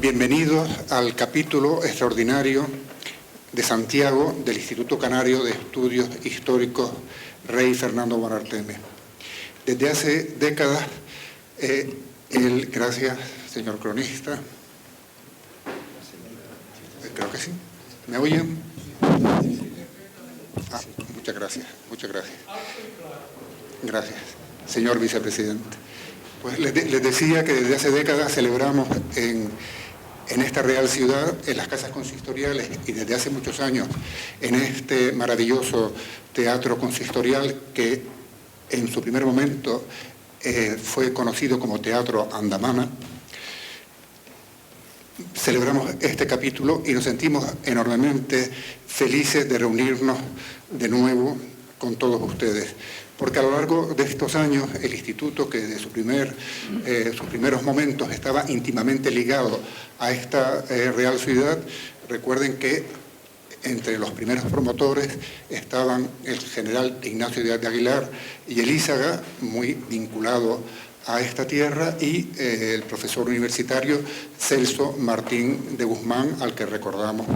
Bienvenidos al capítulo extraordinario de Santiago del Instituto Canario de Estudios Históricos Rey Fernando Guanarteme. Desde hace décadas, gracias, señor cronista. Creo que sí. ¿Me oyen? Muchas gracias, muchas gracias. Gracias, señor vicepresidente. Pues les decía que desde hace décadas celebramos en esta real ciudad, en las casas consistoriales, y desde hace muchos años en este maravilloso teatro consistorial que en su primer momento fue conocido como Teatro Andamana. Celebramos este capítulo y nos sentimos enormemente felices de reunirnos de nuevo con todos ustedes, porque a lo largo de estos años el instituto, que desde sus primeros momentos estaba íntimamente ligado a esta real ciudad, recuerden que entre los primeros promotores estaban el general Ignacio Díaz de Aguilar y Elízaga, muy vinculado a esta tierra, y el profesor universitario Celso Martín de Guzmán, al que recordamos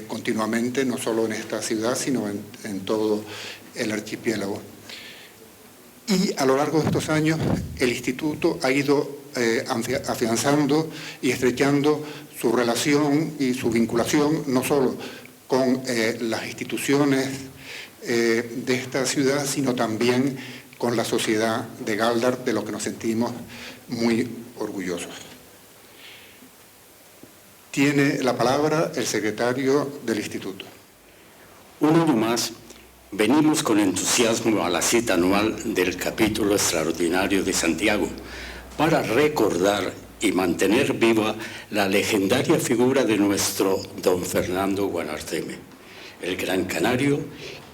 continuamente, no solo en esta ciudad, sino en todo el archipiélago. Y a lo largo de estos años el instituto ha ido afianzando y estrechando su relación y su vinculación no solo con las instituciones de esta ciudad, sino también con la sociedad de Galdar, de lo que nos sentimos muy orgullosos. Tiene la palabra el secretario del instituto. Un año más venimos con entusiasmo a la cita anual del capítulo extraordinario de Santiago para recordar y mantener viva la legendaria figura de nuestro don Fernando Guanarteme, el gran canario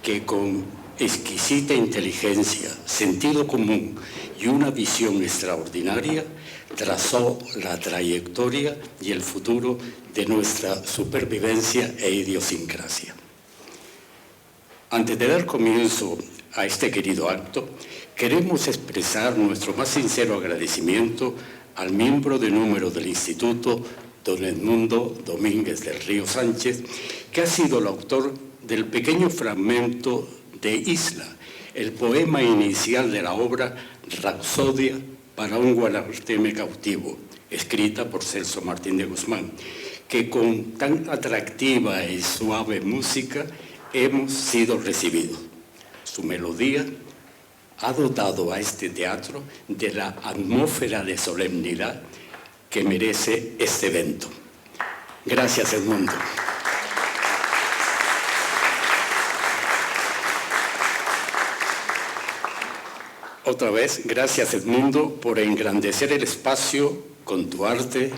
que con exquisita inteligencia, sentido común y una visión extraordinaria trazó la trayectoria y el futuro de nuestra supervivencia e idiosincrasia. Antes de dar comienzo a este querido acto, queremos expresar nuestro más sincero agradecimiento al miembro de número del Instituto, don Edmundo Domínguez del Río Sánchez, que ha sido el autor del pequeño fragmento de Isla, el poema inicial de la obra Rapsodia para un Guanarteme cautivo, escrita por Celso Martín de Guzmán, que con tan atractiva y suave música hemos sido recibidos. Su melodía ha dotado a este teatro de la atmósfera de solemnidad que merece este evento. Gracias, Edmundo. Otra vez, gracias, Edmundo, por engrandecer el espacio con tu arte,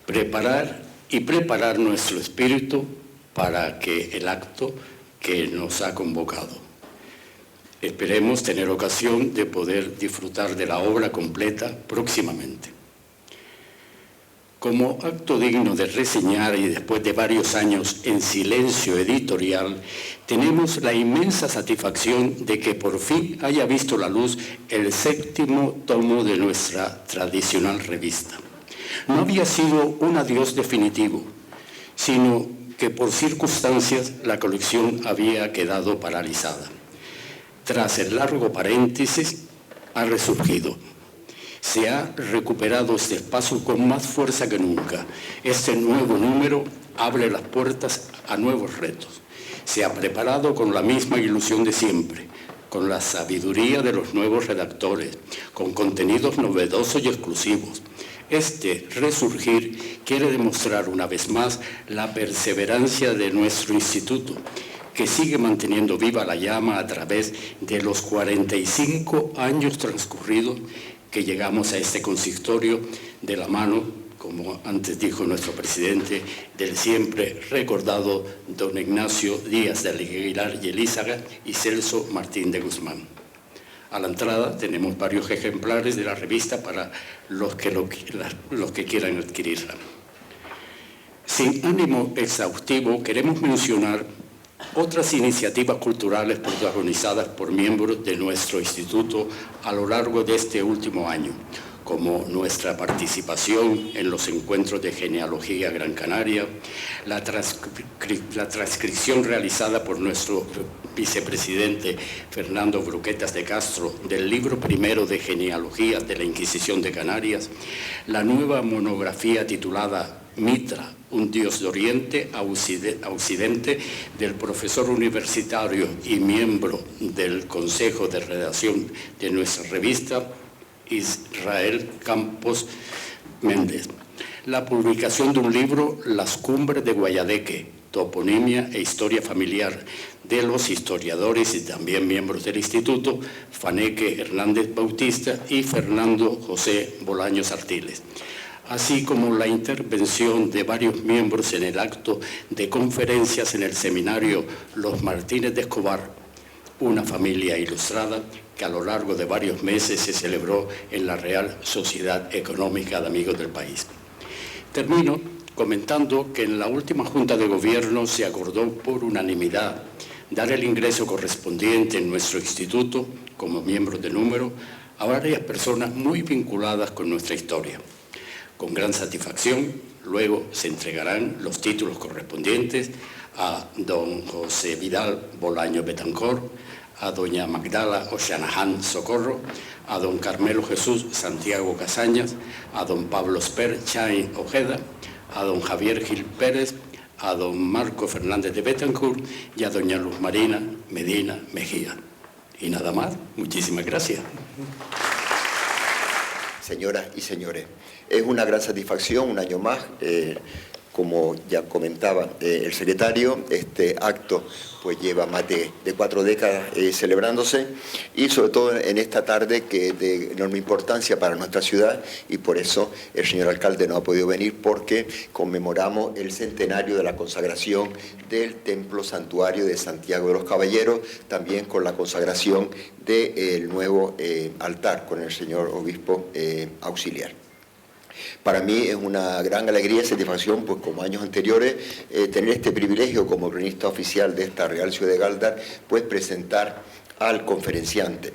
preparar nuestro espíritu para que el acto que nos ha convocado. Esperemos tener ocasión de poder disfrutar de la obra completa próximamente. Como acto digno de reseñar y después de varios años en silencio editorial, tenemos la inmensa satisfacción de que por fin haya visto la luz el 7º tomo de nuestra tradicional revista. No había sido un adiós definitivo, sino que por circunstancias la colección había quedado paralizada. Tras el largo paréntesis, ha resurgido. Se ha recuperado este espacio con más fuerza que nunca. Este nuevo número abre las puertas a nuevos retos. Se ha preparado con la misma ilusión de siempre, con la sabiduría de los nuevos redactores, con contenidos novedosos y exclusivos. Este resurgir quiere demostrar una vez más la perseverancia de nuestro instituto, que sigue manteniendo viva la llama a través de los 45 años transcurridos que llegamos a este consistorio de la mano, como antes dijo nuestro presidente, del siempre recordado don Ignacio Díaz de Aguilar y Elízaga y Celso Martín de Guzmán. A la entrada tenemos varios ejemplares de la revista para los que quieran adquirirla. Sin ánimo exhaustivo, queremos mencionar otras iniciativas culturales protagonizadas por miembros de nuestro instituto a lo largo de este último año, como nuestra participación en los encuentros de genealogía Gran Canaria, la transcripción realizada por nuestro vicepresidente Fernando Bruquetas de Castro del libro primero de genealogía de la Inquisición de Canarias, la nueva monografía titulada Mitra, un dios de Oriente a Occidente, del profesor universitario y miembro del Consejo de Redacción de nuestra revista, Israel Campos Méndez. La publicación de un libro, Las Cumbres de Guayadeque, toponimia e historia familiar, de los historiadores y también miembros del Instituto, Faneque Hernández Bautista y Fernando José Bolaños Artiles, así como la intervención de varios miembros en el acto de conferencias en el seminario Los Martínez de Escobar, una familia ilustrada, que a lo largo de varios meses se celebró en la Real Sociedad Económica de Amigos del País. Termino comentando que en la última Junta de Gobierno se acordó por unanimidad dar el ingreso correspondiente en nuestro instituto, como miembros de número, a varias personas muy vinculadas con nuestra historia. Con gran satisfacción, luego se entregarán los títulos correspondientes a don José Vidal Bolaño Betancor, a doña Magdala Oshanahan Socorro, a don Carmelo Jesús Santiago Casañas, a don Pablo Sper Chain Ojeda, a don Javier Gil Pérez, a don Marco Fernández de Betancourt y a doña Luz Marina Medina Mejía. Y nada más, muchísimas gracias. Señoras y señores, es una gran satisfacción, un año más, como ya comentaba el secretario, este acto pues lleva más de 4 décadas celebrándose, y sobre todo en esta tarde que es de enorme importancia para nuestra ciudad, y por eso el señor alcalde no ha podido venir, porque conmemoramos el centenario de la consagración del Templo Santuario de Santiago de los Caballeros, también con la consagración del nuevo altar con el señor obispo auxiliar. Para mí es una gran alegría y satisfacción, pues como años anteriores, tener este privilegio como cronista oficial de esta Real Ciudad de Galdar, pues presentar al conferenciante.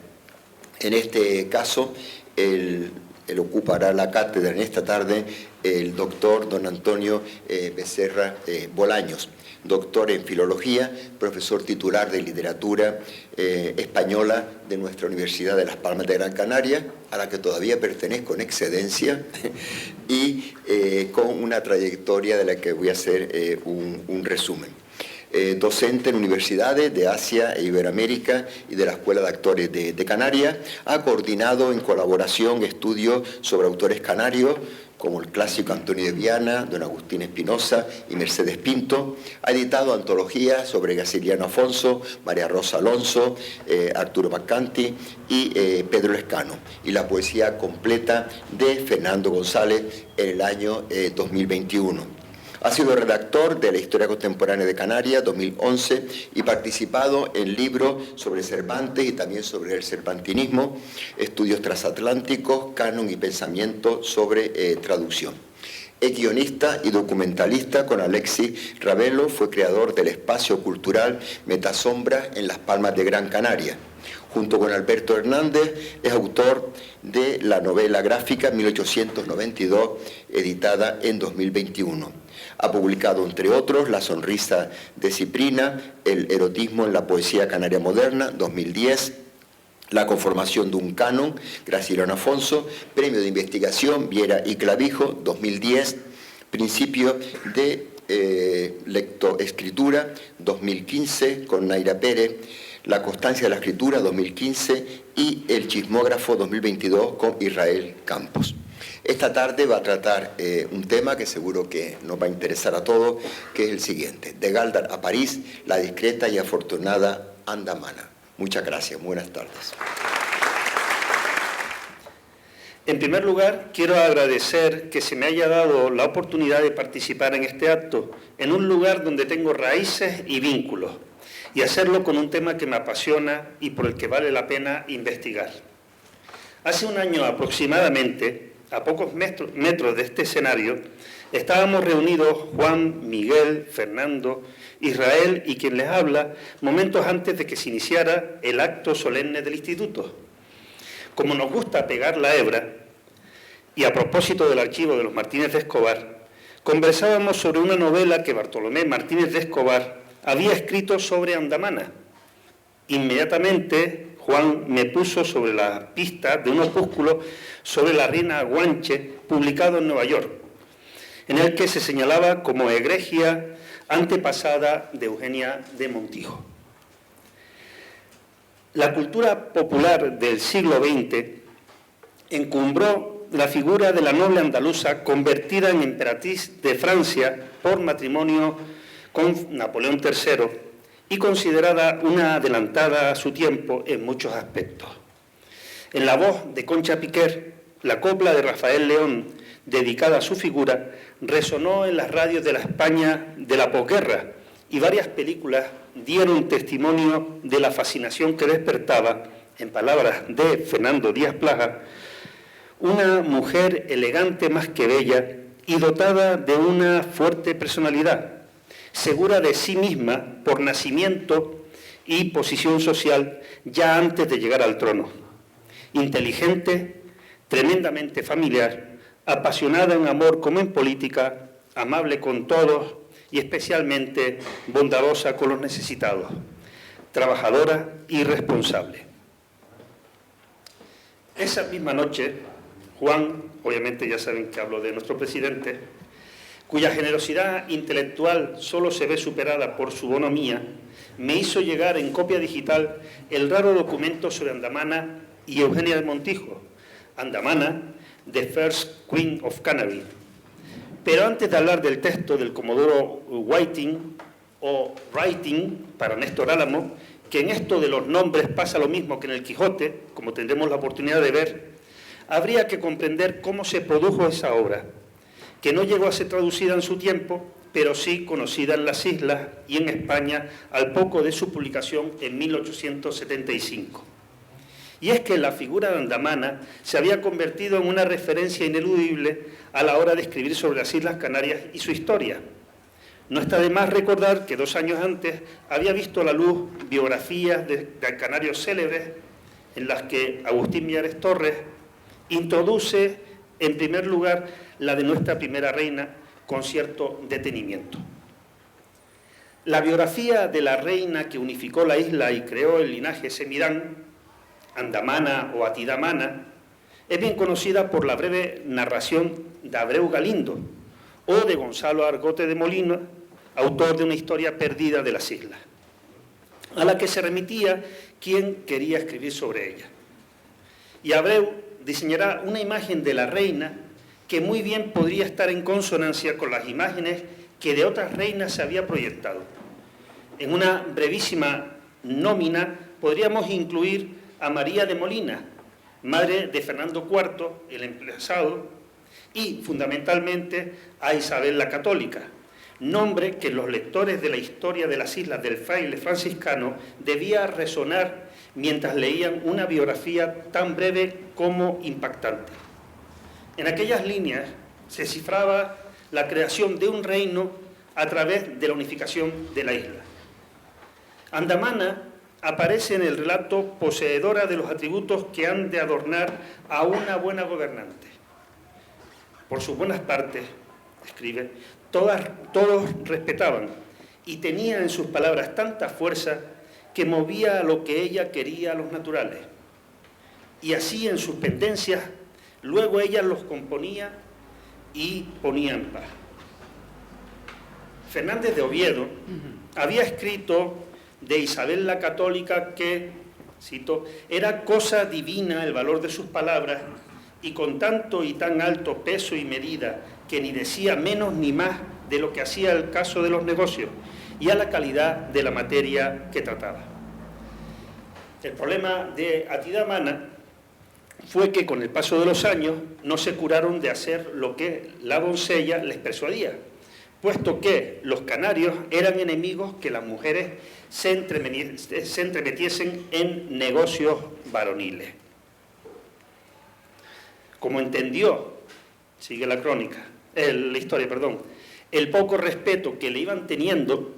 En este caso, él ocupará la cátedra en esta tarde el doctor don Antonio Becerra Bolaños, doctor en Filología, profesor titular de Literatura Española de nuestra Universidad de Las Palmas de Gran Canaria, a la que todavía pertenezco en excedencia, y con una trayectoria de la que voy a hacer un resumen. Docente en universidades de Asia e Iberoamérica y de la Escuela de Actores de Canarias, ha coordinado en colaboración estudios sobre autores canarios, como el clásico Antonio de Viana, don Agustín Espinosa y Mercedes Pinto. Ha editado antologías sobre Gaciliano Afonso, María Rosa Alonso, Arturo Macanti y Pedro Lescano, y la poesía completa de Fernando González en el año 2021. Ha sido redactor de la Historia Contemporánea de Canarias 2011 y participado en libros sobre Cervantes y también sobre el cervantinismo, estudios transatlánticos, canon y pensamiento sobre traducción. Es guionista y documentalista con Alexis Ravelo, fue creador del espacio cultural Metasombras en Las Palmas de Gran Canaria. Junto con Alberto Hernández, es autor de la novela gráfica 1892, editada en 2021. Ha publicado, entre otros, La sonrisa de Ciprina, El erotismo en la poesía canaria moderna, 2010, La conformación de un canon, Graciliano Afonso, Premio de Investigación Viera y Clavijo, 2010, Principio de Lectoescritura, 2015, con Naira Pérez, La constancia de la escritura, 2015, y El chismógrafo, 2022, con Israel Campos. Esta tarde va a tratar un tema que seguro que nos va a interesar a todos, que es el siguiente: de Galdar a París, la discreta y afortunada andamana. Muchas gracias, buenas tardes. En primer lugar, quiero agradecer que se me haya dado la oportunidad de participar en este acto, en un lugar donde tengo raíces y vínculos, y hacerlo con un tema que me apasiona y por el que vale la pena investigar. Hace un año aproximadamente, a pocos metros de este escenario, estábamos reunidos Juan, Miguel, Fernando, Israel y quien les habla, momentos antes de que se iniciara el acto solemne del instituto. Como nos gusta pegar la hebra, y a propósito del archivo de los Martínez de Escobar, conversábamos sobre una novela que Bartolomé Martínez de Escobar había escrito sobre Andamana. Inmediatamente Juan me puso sobre la pista de un opúsculo sobre la reina Guanche, publicado en Nueva York, en el que se señalaba como egregia antepasada de Eugenia de Montijo. La cultura popular del siglo XX encumbró la figura de la noble andaluza convertida en emperatriz de Francia por matrimonio con Napoleón III y considerada una adelantada a su tiempo en muchos aspectos. En la voz de Concha Piquer, la copla de Rafael León, dedicada a su figura, resonó en las radios de la España de la posguerra y varias películas dieron testimonio de la fascinación que despertaba, en palabras de Fernando Díaz Plaja, una mujer elegante más que bella y dotada de una fuerte personalidad, segura de sí misma por nacimiento y posición social ya antes de llegar al trono, inteligente, tremendamente familiar, apasionada en amor como en política, amable con todos y especialmente bondadosa con los necesitados, trabajadora y responsable. Esa misma noche, Juan, obviamente ya saben que hablo de nuestro presidente, cuya generosidad intelectual solo se ve superada por su bonomía, me hizo llegar en copia digital el raro documento sobre Andamana y Eugenia de Montijo, Andamana, The First Queen of Canary. Pero antes de hablar del texto del comodoro Whiting o Writing para Néstor Álamo, que en esto de los nombres pasa lo mismo que en el Quijote, como tendremos la oportunidad de ver, habría que comprender cómo se produjo esa obra, que no llegó a ser traducida en su tiempo, pero sí conocida en las islas y en España al poco de su publicación en 1875. Y es que la figura de Andamana se había convertido en una referencia ineludible a la hora de escribir sobre las Islas Canarias y su historia. No está de más recordar que 2 años antes había visto a la luz biografías de canarios célebres en las que Agustín Millares Torres introduce en primer lugar la de nuestra primera reina con cierto detenimiento. La biografía de la reina que unificó la isla y creó el linaje Semirán, Andamana o Atidamana, es bien conocida por la breve narración de Abreu Galindo o de Gonzalo Argote de Molina, autor de una historia perdida de las islas, a la que se remitía quien quería escribir sobre ella. Y Abreu diseñará una imagen de la reina que muy bien podría estar en consonancia con las imágenes que de otras reinas se había proyectado. En una brevísima nómina podríamos incluir a María de Molina, madre de Fernando IV, el emplazado, y fundamentalmente a Isabel la Católica, nombre que en los lectores de la historia de las islas del fraile franciscano debía resonar mientras leían una biografía tan breve como impactante. En aquellas líneas se cifraba la creación de un reino a través de la unificación de la isla. Andamana aparece en el relato poseedora de los atributos que han de adornar a una buena gobernante. Por sus buenas partes, escribe, todos respetaban y tenía en sus palabras tanta fuerza que movía a lo que ella quería a los naturales. Y así en sus pendencias, luego ella los componía y ponía en paz. Fernández de Oviedo había escrito de Isabel la Católica que, cito, era cosa divina el valor de sus palabras y con tanto y tan alto peso y medida que ni decía menos ni más de lo que hacía el caso de los negocios y a la calidad de la materia que trataba. El problema de Atidamana fue que con el paso de los años no se curaron de hacer lo que la doncella les persuadía, puesto que los canarios eran enemigos que las mujeres se entremetiesen en negocios varoniles. Como entendió, sigue la historia, el poco respeto que le iban teniendo,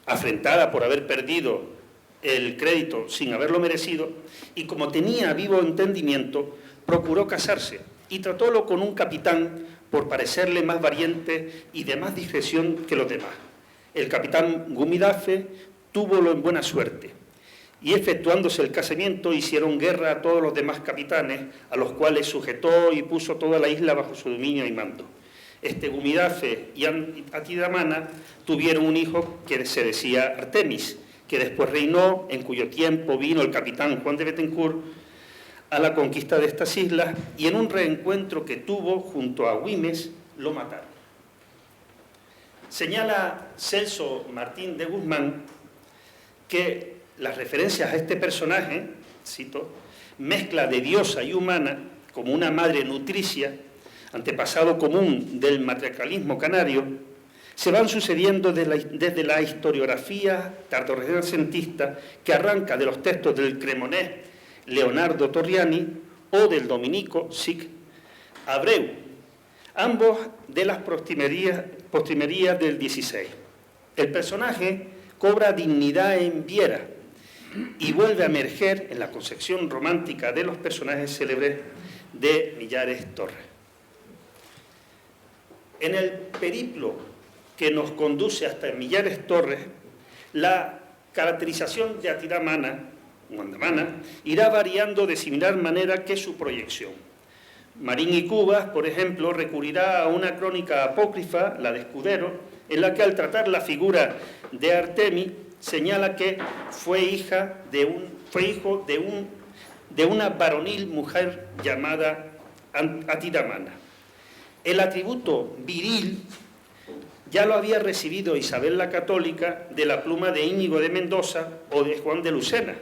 afrentada por haber perdido el crédito sin haberlo merecido, y como tenía vivo entendimiento, procuró casarse, y tratólo con un capitán por parecerle más valiente y de más discreción que los demás. El capitán Gumidafe túvolo en buena suerte, y efectuándose el casamiento hicieron guerra a todos los demás capitanes, a los cuales sujetó y puso toda la isla bajo su dominio y mando. Gumidafe y Atidamana tuvieron un hijo que se decía Artemis, que después reinó, en cuyo tiempo vino el capitán Juan de Bettencourt a la conquista de estas islas, y en un reencuentro que tuvo junto a Güimes lo mataron. Señala Celso Martín de Guzmán que las referencias a este personaje, cito, mezcla de diosa y humana como una madre nutricia, antepasado común del matriarcalismo canario, se van sucediendo desde la historiografía tardorrenacentista que arranca de los textos del cremonés Leonardo Torriani o del dominico Sic Abreu, ambos de las postrimerías del XVI. El personaje cobra dignidad en Viera y vuelve a emerger en la concepción romántica de los personajes célebres de Millares Torres. En el periplo que nos conduce hasta Millares Torres, la caracterización de Atidamana o Andamana irá variando de similar manera que su proyección. Marín y Cubas, por ejemplo, recurrirá a una crónica apócrifa, la de Escudero, en la que al tratar la figura de Artemis señala que fue hijo de una varonil mujer llamada Atidamana. El atributo viril ya lo había recibido Isabel la Católica de la pluma de Íñigo de Mendoza o de Juan de Lucena.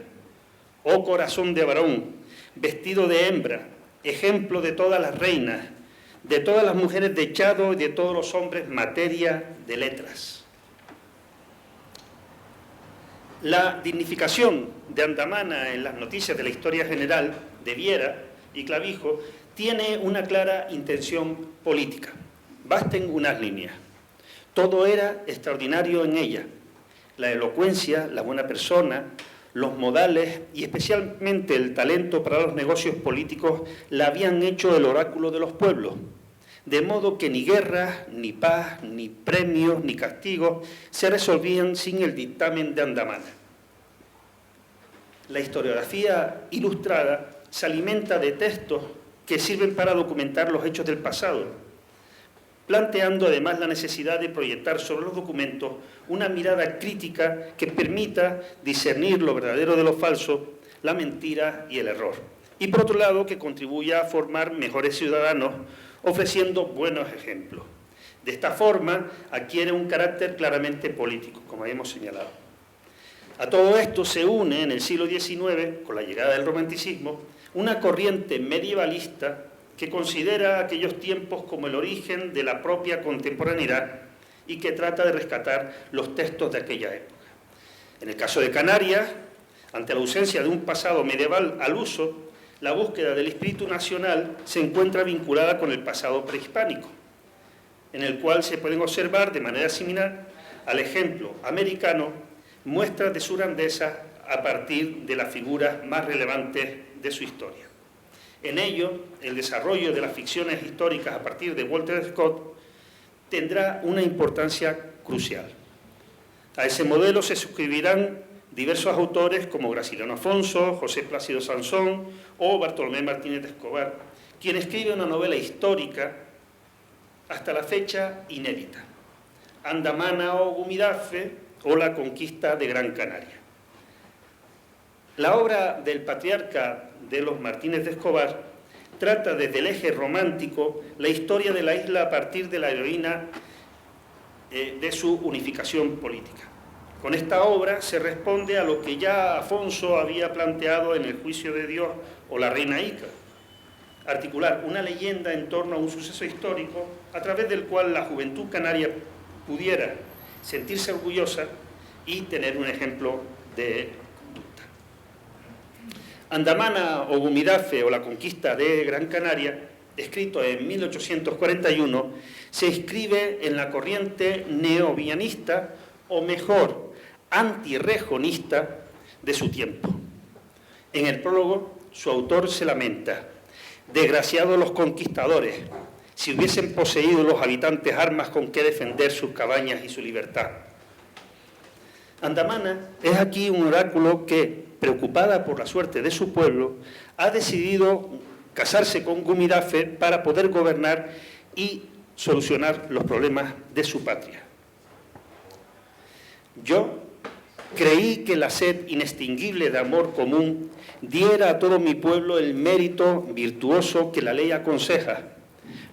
Oh corazón de varón, vestido de hembra, ejemplo de todas las reinas, de todas las mujeres de echado y de todos los hombres, materia de letras. La dignificación de Andamana en las noticias de la historia general de Viera y Clavijo tiene una clara intención política. Basten unas líneas. Todo era extraordinario en ella. La elocuencia, la buena persona, los modales y especialmente el talento para los negocios políticos la habían hecho el oráculo de los pueblos. De modo que ni guerras, ni paz, ni premios, ni castigos se resolvían sin el dictamen de Andamana. La historiografía ilustrada se alimenta de textos que sirven para documentar los hechos del pasado, planteando además la necesidad de proyectar sobre los documentos una mirada crítica que permita discernir lo verdadero de lo falso, la mentira y el error. Y por otro lado, que contribuya a formar mejores ciudadanos, ofreciendo buenos ejemplos. De esta forma, adquiere un carácter claramente político, como hemos señalado. A todo esto se une en el siglo XIX, con la llegada del romanticismo, una corriente medievalista que considera aquellos tiempos como el origen de la propia contemporaneidad y que trata de rescatar los textos de aquella época. En el caso de Canarias, ante la ausencia de un pasado medieval al uso, la búsqueda del espíritu nacional se encuentra vinculada con el pasado prehispánico, en el cual se pueden observar de manera similar al ejemplo americano muestras de su grandeza a partir de las figuras más relevantes de su historia. En ello, el desarrollo de las ficciones históricas a partir de Walter Scott tendrá una importancia crucial. A ese modelo se suscribirán diversos autores como Graciliano Afonso, José Plácido Sansón o Bartolomé Martínez de Escobar, quien escribe una novela histórica hasta la fecha inédita, Andamana o Gumidafe o La conquista de Gran Canaria. La obra del patriarca de los Martínez de Escobar trata desde el eje romántico la historia de la isla a partir de la heroína de su unificación política. Con esta obra se responde a lo que ya Afonso había planteado en El juicio de Dios o La reina Ica, articular una leyenda en torno a un suceso histórico a través del cual la juventud canaria pudiera sentirse orgullosa y tener un ejemplo de conducta. Andamana o Gumidafe o La conquista de Gran Canaria, escrito en 1841, se inscribe en la corriente neovillanista o mejor, antirrejonista de su tiempo. En el prólogo, su autor se lamenta: Desgraciados los conquistadores, si hubiesen poseído los habitantes armas con que defender sus cabañas y su libertad. Andamana es aquí un oráculo que, preocupada por la suerte de su pueblo, ha decidido casarse con Gumidafe para poder gobernar y solucionar los problemas de su patria. Yo creí que la sed inextinguible de amor común diera a todo mi pueblo el mérito virtuoso que la ley aconseja.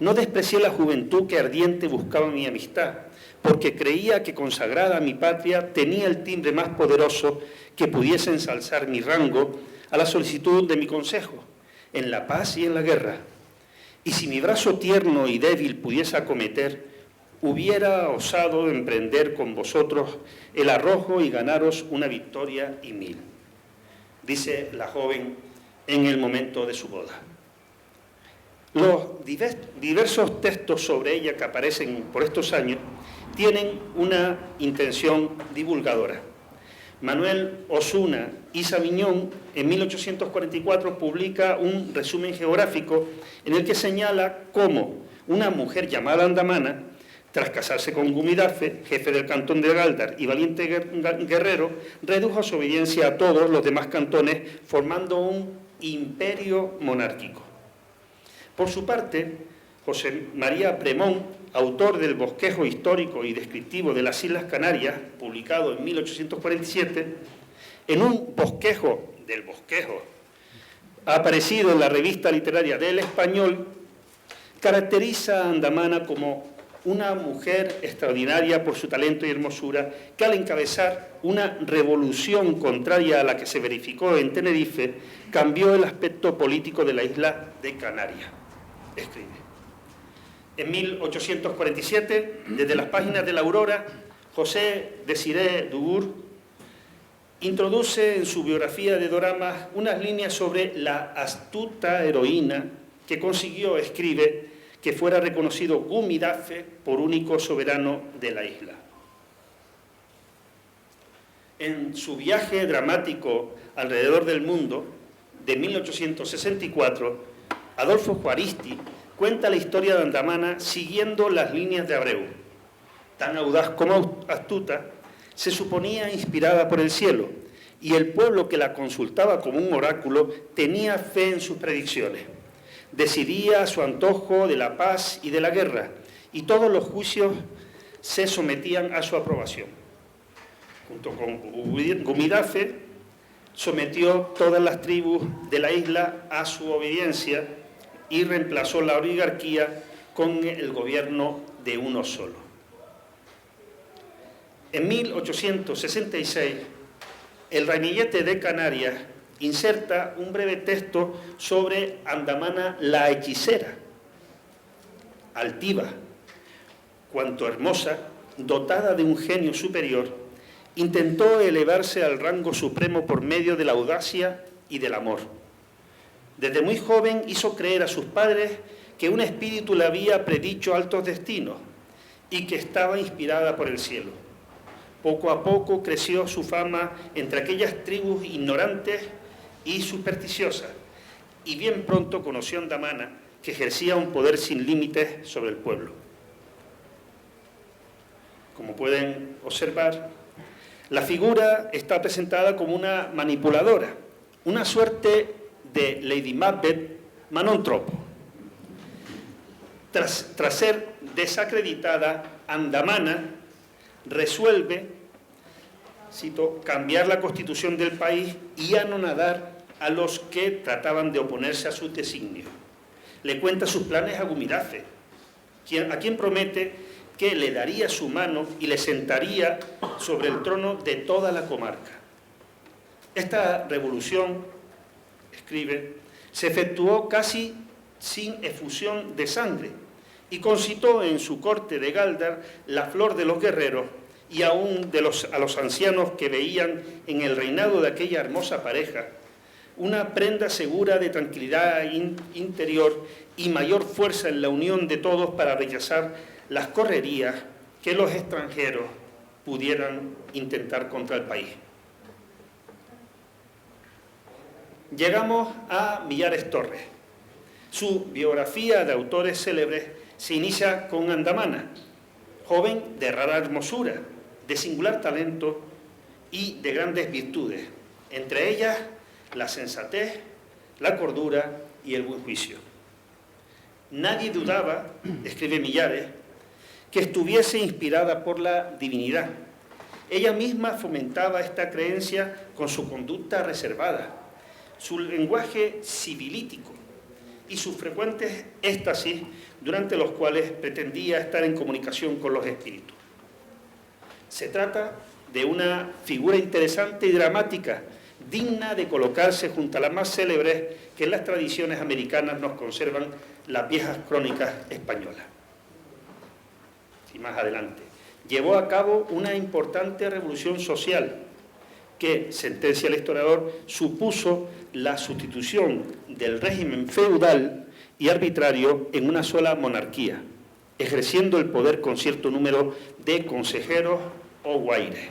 No desprecié la juventud que ardiente buscaba mi amistad, porque creía que consagrada a mi patria tenía el timbre más poderoso que pudiese ensalzar mi rango a la solicitud de mi consejo, en la paz y en la guerra. Y si mi brazo tierno y débil pudiese acometer, hubiera osado emprender con vosotros el arrojo y ganaros una victoria y mil, dice la joven en el momento de su boda. Los diversos textos sobre ella que aparecen por estos años tienen una intención divulgadora. Manuel Osuna y Saviñón, en 1844, publica un resumen geográfico en el que señala cómo una mujer llamada Andamana, tras casarse con Gumidafe, jefe del cantón de Gáldar y valiente guerrero, redujo su obediencia a todos los demás cantones, formando un imperio monárquico. Por su parte, José María Bremón, autor del Bosquejo histórico y descriptivo de las Islas Canarias, publicado en 1847, en un bosquejo del bosquejo, ha aparecido en la revista literaria del Español, caracteriza a Andamana como una mujer extraordinaria por su talento y hermosura, que al encabezar una revolución contraria a la que se verificó en Tenerife, cambió el aspecto político de la isla de Canarias. Escribe. En 1847, desde las páginas de la Aurora, José Desiré Dubourg introduce en su biografía de Doramas unas líneas sobre la astuta heroína que consiguió, escribe, que fuera reconocido Gumidafe por único soberano de la isla. En su viaje dramático alrededor del mundo, de 1864, Adolfo Juaristi cuenta la historia de Andamana siguiendo las líneas de Abreu. Tan audaz como astuta, se suponía inspirada por el cielo, y el pueblo que la consultaba como un oráculo tenía fe en sus predicciones. Decidía a su antojo de la paz y de la guerra, y todos los juicios se sometían a su aprobación. Junto con Gumidafe, sometió todas las tribus de la isla a su obediencia y reemplazó la oligarquía con el gobierno de uno solo. En 1866, el Ramillete de Canarias inserta un breve texto sobre Andamana la hechicera, altiva, cuanto hermosa, dotada de un genio superior, intentó elevarse al rango supremo por medio de la audacia y del amor. Desde muy joven hizo creer a sus padres que un espíritu le había predicho altos destinos y que estaba inspirada por el cielo. Poco a poco creció su fama entre aquellas tribus ignorantes y supersticiosas, y bien pronto conoció a Andamana, que ejercía un poder sin límites sobre el pueblo. Como pueden observar, la figura está presentada como una manipuladora, una suerte de Lady Macbeth Manontropo. Tras ser desacreditada, Andamana resuelve, cito, cambiar la constitución del país y anonadar a los que trataban de oponerse a sus designios. Le cuenta sus planes a Gumidafe, a quien promete que le daría su mano y le sentaría sobre el trono de toda la comarca. Esta revolución, escribe, se efectuó casi sin efusión de sangre y concitó en su corte de Gáldar la flor de los guerreros y aún a los ancianos que veían en el reinado de aquella hermosa pareja una prenda segura de tranquilidad interior y mayor fuerza en la unión de todos para rechazar las correrías que los extranjeros pudieran intentar contra el país. Llegamos a Millares Torres. Su biografía de autores célebres se inicia con Andamana, joven de rara hermosura, de singular talento y de grandes virtudes, entre ellas la sensatez, la cordura y el buen juicio. Nadie dudaba, escribe Millares, que estuviese inspirada por la divinidad. Ella misma fomentaba esta creencia con su conducta reservada, su lenguaje sibilítico y sus frecuentes éxtasis durante los cuales pretendía estar en comunicación con los espíritus. Se trata de una figura interesante y dramática, digna de colocarse junto a las más célebres que en las tradiciones americanas nos conservan las viejas crónicas españolas. Y más adelante, llevó a cabo una importante revolución social que, sentencia el historiador, supuso la sustitución del régimen feudal y arbitrario en una sola monarquía, ejerciendo el poder con cierto número de consejeros o guaires.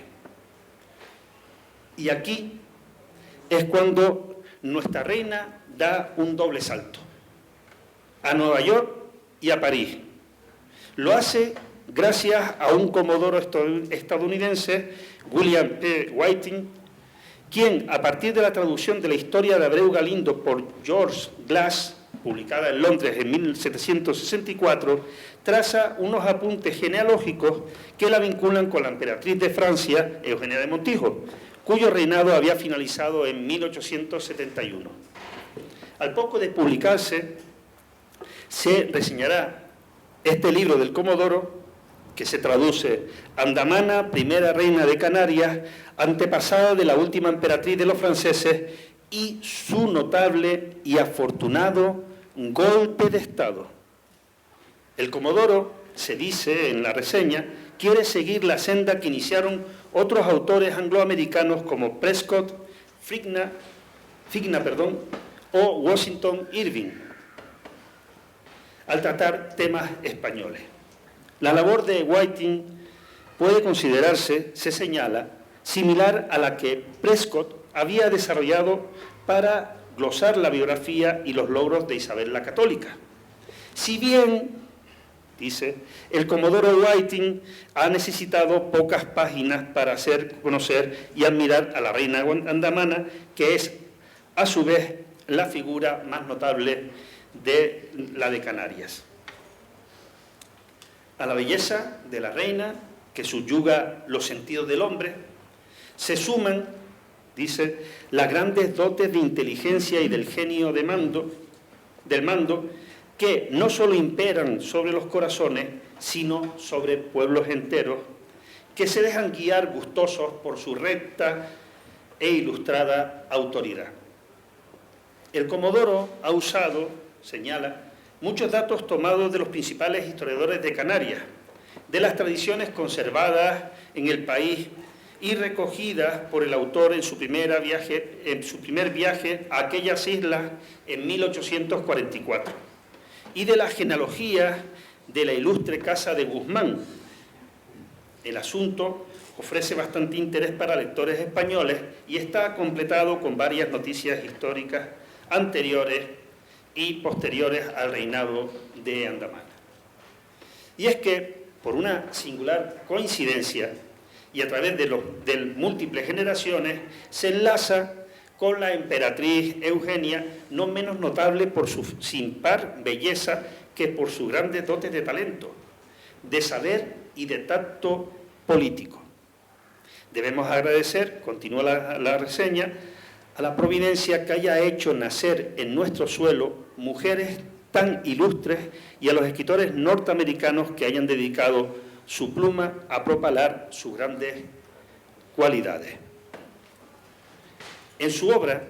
Y aquí es cuando nuestra reina da un doble salto, a Nueva York y a París. Lo hace gracias a un comodoro estadounidense, William P. Whiting, quien, a partir de la traducción de la historia de Abreu Galindo por George Glass, publicada en Londres en 1764, traza unos apuntes genealógicos que la vinculan con la emperatriz de Francia, Eugenia de Montijo, cuyo reinado había finalizado en 1871. Al poco de publicarse, se reseñará este libro del Comodoro, que se traduce Andamana, primera reina de Canarias, antepasada de la última emperatriz de los franceses, y su notable y afortunado golpe de Estado. El Comodoro, se dice en la reseña, quiere seguir la senda que iniciaron otros autores angloamericanos como Prescott, Figna, o Washington Irving, al tratar temas españoles. La labor de Whiting puede considerarse, se señala, similar a la que Prescott había desarrollado para glosar la biografía y los logros de Isabel la Católica. Si bien, dice, el Comodoro Whiting ha necesitado pocas páginas para hacer conocer y admirar a la reina andamana, que es, a su vez, la figura más notable de la de Canarias. A la belleza de la reina, que subyuga los sentidos del hombre, se suman, dice, las grandes dotes de inteligencia y del genio del mando, que no solo imperan sobre los corazones, sino sobre pueblos enteros, que se dejan guiar gustosos por su recta e ilustrada autoridad. El Comodoro ha usado, señala, muchos datos tomados de los principales historiadores de Canarias, de las tradiciones conservadas en el país y recogidas por el autor en su primer viaje a aquellas islas en 1844, y de las genealogías de la ilustre casa de Guzmán. El asunto ofrece bastante interés para lectores españoles y está completado con varias noticias históricas anteriores y posteriores al reinado de Andamana. Y es que, por una singular coincidencia y a través de múltiples generaciones, se enlaza con la emperatriz Eugenia, no menos notable por su sin par belleza que por sus grandes dotes de talento, de saber y de tacto político. Debemos agradecer, continúa la reseña, a la providencia que haya hecho nacer en nuestro suelo mujeres tan ilustres y a los escritores norteamericanos que hayan dedicado su pluma a propalar sus grandes cualidades. En su obra,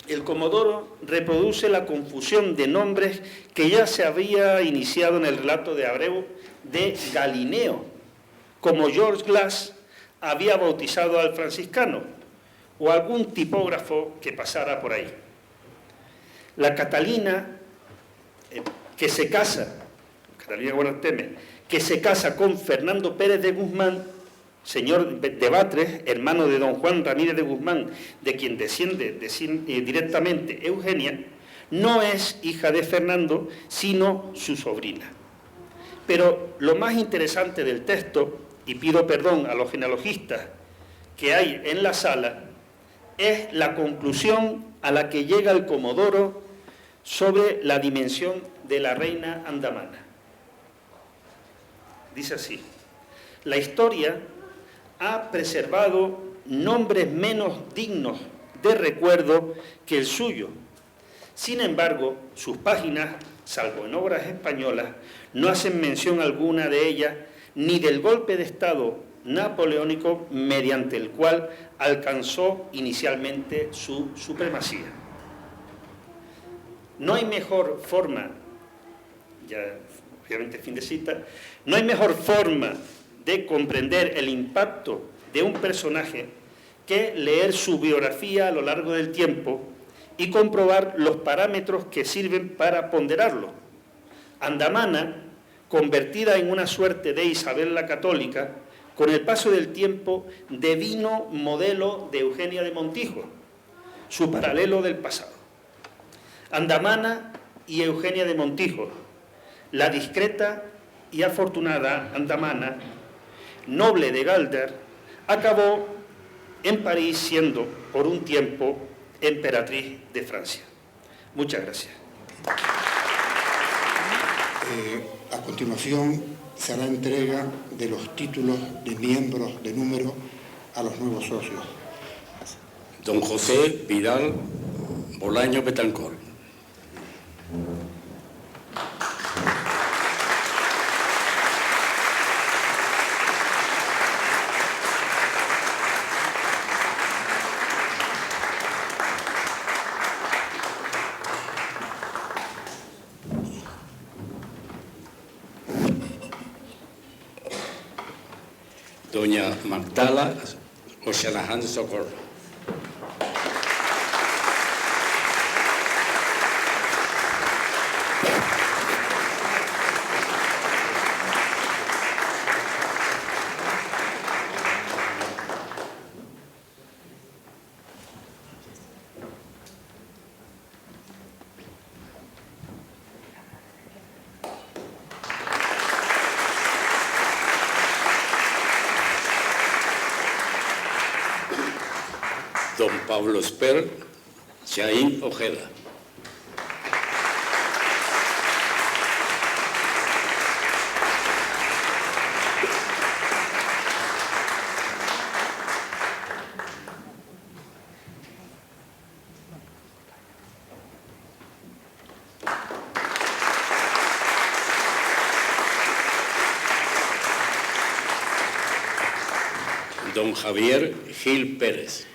el Comodoro reproduce la confusión de nombres que ya se había iniciado en el relato de Abreu de Galineo, como George Glass había bautizado al franciscano, o algún tipógrafo que pasara por ahí. La Catalina, que se casa con Fernando Pérez de Guzmán, señor de Batres, hermano de don Juan Ramírez de Guzmán, de quien desciende directamente Eugenia, no es hija de Fernando, sino su sobrina. Pero lo más interesante del texto, y pido perdón a los genealogistas que hay en la sala, es la conclusión a la que llega el Comodoro sobre la dimensión de la reina andamana. Dice así: la historia ha preservado nombres menos dignos de recuerdo que el suyo. Sin embargo, sus páginas, salvo en obras españolas, no hacen mención alguna de ellas ni del golpe de Estado napoleónico mediante el cual alcanzó inicialmente su supremacía. No hay mejor forma, ya obviamente fin de cita, no hay mejor forma de comprender el impacto de un personaje que leer su biografía a lo largo del tiempo y comprobar los parámetros que sirven para ponderarlo. Andamana, convertida en una suerte de Isabel la Católica, con el paso del tiempo devino modelo de Eugenia de Montijo, su paralelo del pasado. Andamana y Eugenia de Montijo, la discreta y afortunada Andamana, noble de Galdar, acabó en París siendo, por un tiempo, emperatriz de Francia. Muchas gracias. A continuación se hará entrega de los títulos de miembros de número a los nuevos socios. Don José Vidal Bolaño Betancor. Doña Magdala Oceanahan Socorro. Don Pablo Esper Chaín Ojeda. Don Javier Gil Pérez.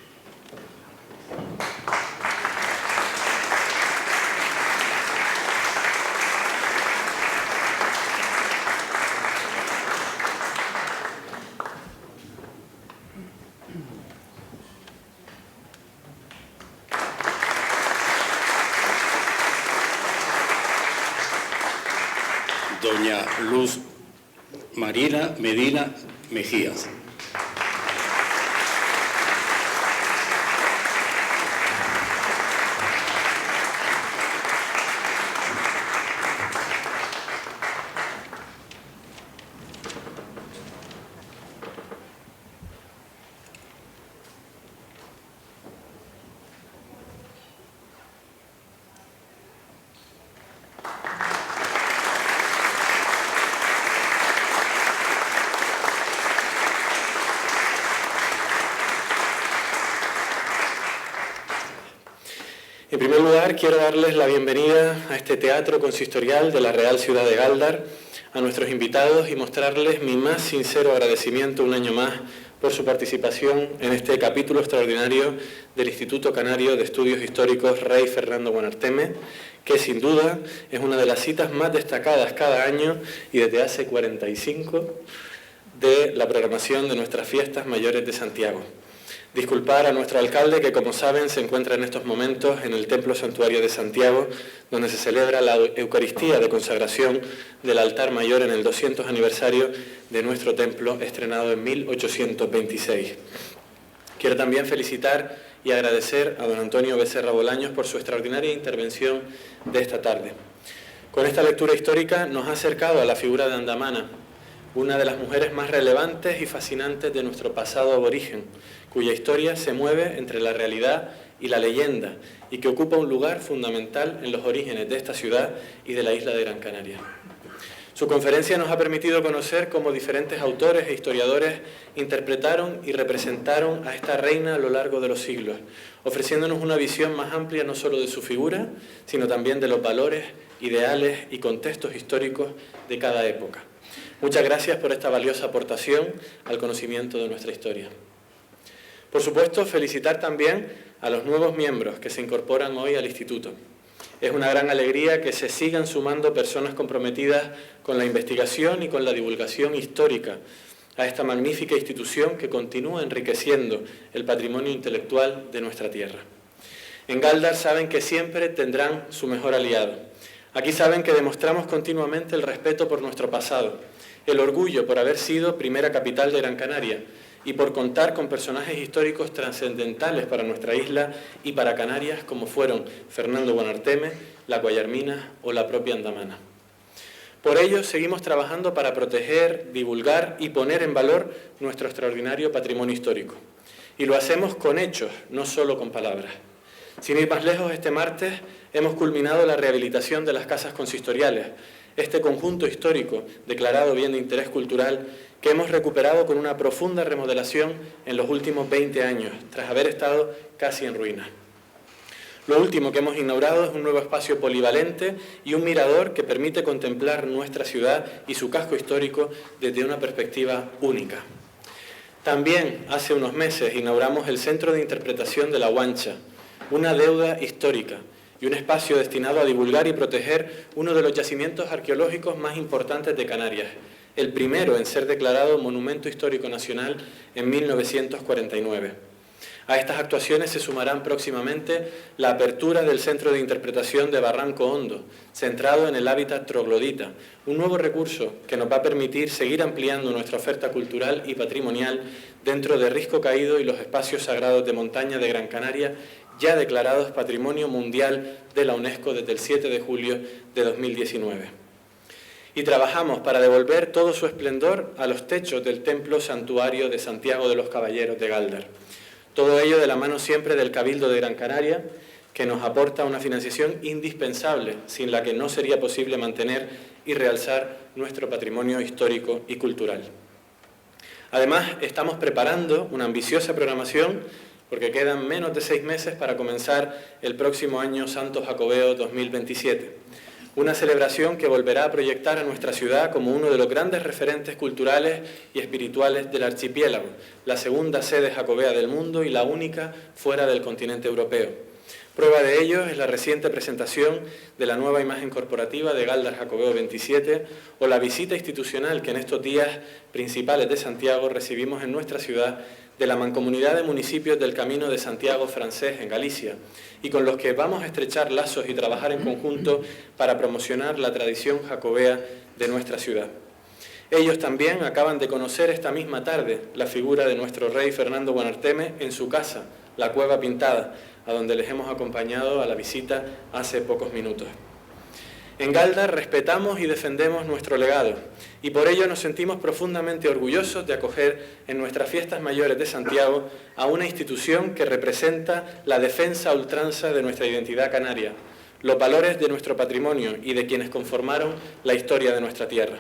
Doña Luz Marina Medina Mejías. En primer lugar, quiero darles la bienvenida a este teatro consistorial de la Real Ciudad de Galdar, a nuestros invitados y mostrarles mi más sincero agradecimiento un año más por su participación en este capítulo extraordinario del Instituto Canario de Estudios Históricos Rey Fernando Buenarteme, que sin duda es una de las citas más destacadas cada año y desde hace 45 de la programación de nuestras fiestas mayores de Santiago. Disculpar a nuestro alcalde que, como saben, se encuentra en estos momentos en el Templo Santuario de Santiago, donde se celebra la Eucaristía de consagración del altar mayor en el 200 aniversario de nuestro templo, estrenado en 1826. Quiero también felicitar y agradecer a don Antonio Becerra Bolaños por su extraordinaria intervención de esta tarde. Con esta lectura histórica nos ha acercado a la figura de Andamana, una de las mujeres más relevantes y fascinantes de nuestro pasado aborigen, cuya historia se mueve entre la realidad y la leyenda y que ocupa un lugar fundamental en los orígenes de esta ciudad y de la isla de Gran Canaria. Su conferencia nos ha permitido conocer cómo diferentes autores e historiadores interpretaron y representaron a esta reina a lo largo de los siglos, ofreciéndonos una visión más amplia no solo de su figura, sino también de los valores, ideales y contextos históricos de cada época. Muchas gracias por esta valiosa aportación al conocimiento de nuestra historia. Por supuesto, felicitar también a los nuevos miembros que se incorporan hoy al Instituto. Es una gran alegría que se sigan sumando personas comprometidas con la investigación y con la divulgación histórica a esta magnífica institución que continúa enriqueciendo el patrimonio intelectual de nuestra tierra. En Galdar saben que siempre tendrán su mejor aliado. Aquí saben que demostramos continuamente el respeto por nuestro pasado, el orgullo por haber sido primera capital de Gran Canaria y por contar con personajes históricos trascendentales para nuestra isla y para Canarias, como fueron Fernando Buonarteme, la Guayarmina o la propia Andamana. Por ello, seguimos trabajando para proteger, divulgar y poner en valor nuestro extraordinario patrimonio histórico. Y lo hacemos con hechos, no solo con palabras. Sin ir más lejos, este martes hemos culminado la rehabilitación de las casas consistoriales, este conjunto histórico declarado bien de interés cultural que hemos recuperado con una profunda remodelación en los últimos 20 años, tras haber estado casi en ruinas. Lo último que hemos inaugurado es un nuevo espacio polivalente y un mirador que permite contemplar nuestra ciudad y su casco histórico desde una perspectiva única. También hace unos meses inauguramos el Centro de Interpretación de La Guancha, una deuda histórica y un espacio destinado a divulgar y proteger uno de los yacimientos arqueológicos más importantes de Canarias, el primero en ser declarado Monumento Histórico Nacional en 1949. A estas actuaciones se sumarán próximamente la apertura del Centro de Interpretación de Barranco Hondo, centrado en el hábitat troglodita, un nuevo recurso que nos va a permitir seguir ampliando nuestra oferta cultural y patrimonial dentro de Risco Caído y los espacios sagrados de montaña de Gran Canaria, ya declarados Patrimonio Mundial de la UNESCO desde el 7 de julio de 2019. Y trabajamos para devolver todo su esplendor a los techos del Templo Santuario de Santiago de los Caballeros de Galdar. Todo ello de la mano siempre del Cabildo de Gran Canaria, que nos aporta una financiación indispensable, sin la que no sería posible mantener y realzar nuestro patrimonio histórico y cultural. Además, estamos preparando una ambiciosa programación porque quedan menos de 6 meses para comenzar el próximo año Santo Jacobeo 2027. Una celebración que volverá a proyectar a nuestra ciudad como uno de los grandes referentes culturales y espirituales del archipiélago, la segunda sede jacobea del mundo y la única fuera del continente europeo. Prueba de ello es la reciente presentación de la nueva imagen corporativa de Galdar Jacobeo 27 o la visita institucional que en estos días principales de Santiago recibimos en nuestra ciudad de la Mancomunidad de Municipios del Camino de Santiago francés en Galicia y con los que vamos a estrechar lazos y trabajar en conjunto para promocionar la tradición jacobea de nuestra ciudad. Ellos también acaban de conocer esta misma tarde la figura de nuestro rey Fernando Buonarteme en su casa, la Cueva Pintada, a donde les hemos acompañado a la visita hace pocos minutos. En Galdar respetamos y defendemos nuestro legado y por ello nos sentimos profundamente orgullosos de acoger en nuestras fiestas mayores de Santiago a una institución que representa la defensa a ultranza de nuestra identidad canaria, los valores de nuestro patrimonio y de quienes conformaron la historia de nuestra tierra.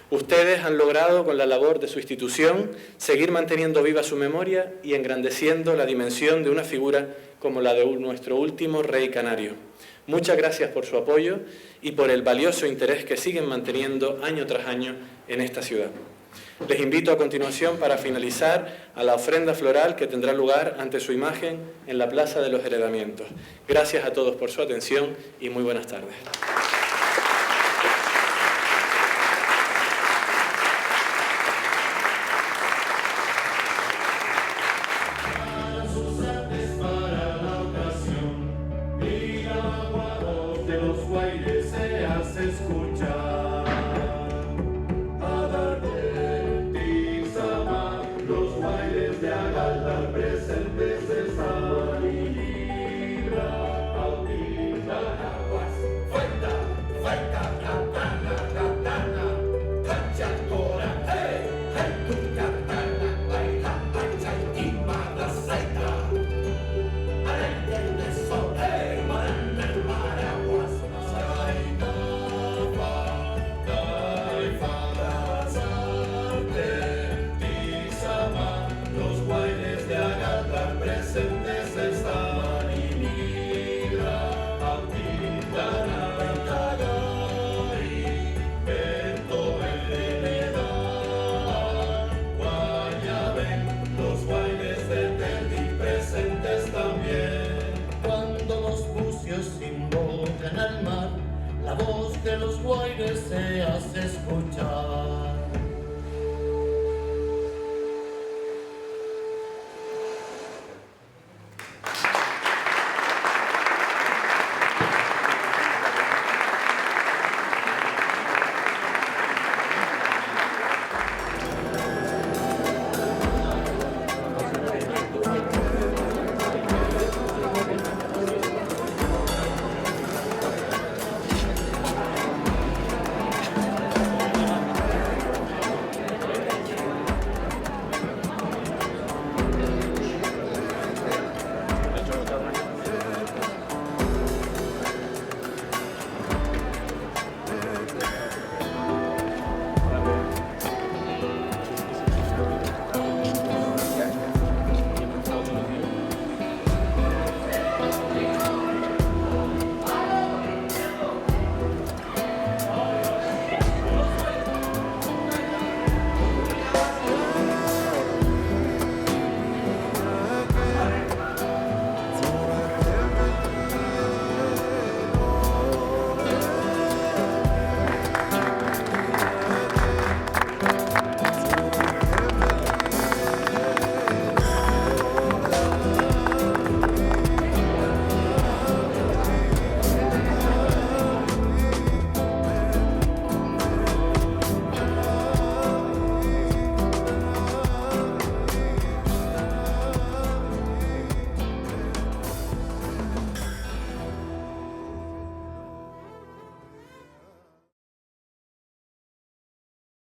Ustedes han logrado, con la labor de su institución, seguir manteniendo viva su memoria y engrandeciendo la dimensión de una figura como la de nuestro último rey canario. Muchas gracias por su apoyo y por el valioso interés que siguen manteniendo año tras año en esta ciudad. Les invito a continuación para finalizar a la ofrenda floral que tendrá lugar ante su imagen en la Plaza de los Heredamientos. Gracias a todos por su atención y muy buenas tardes.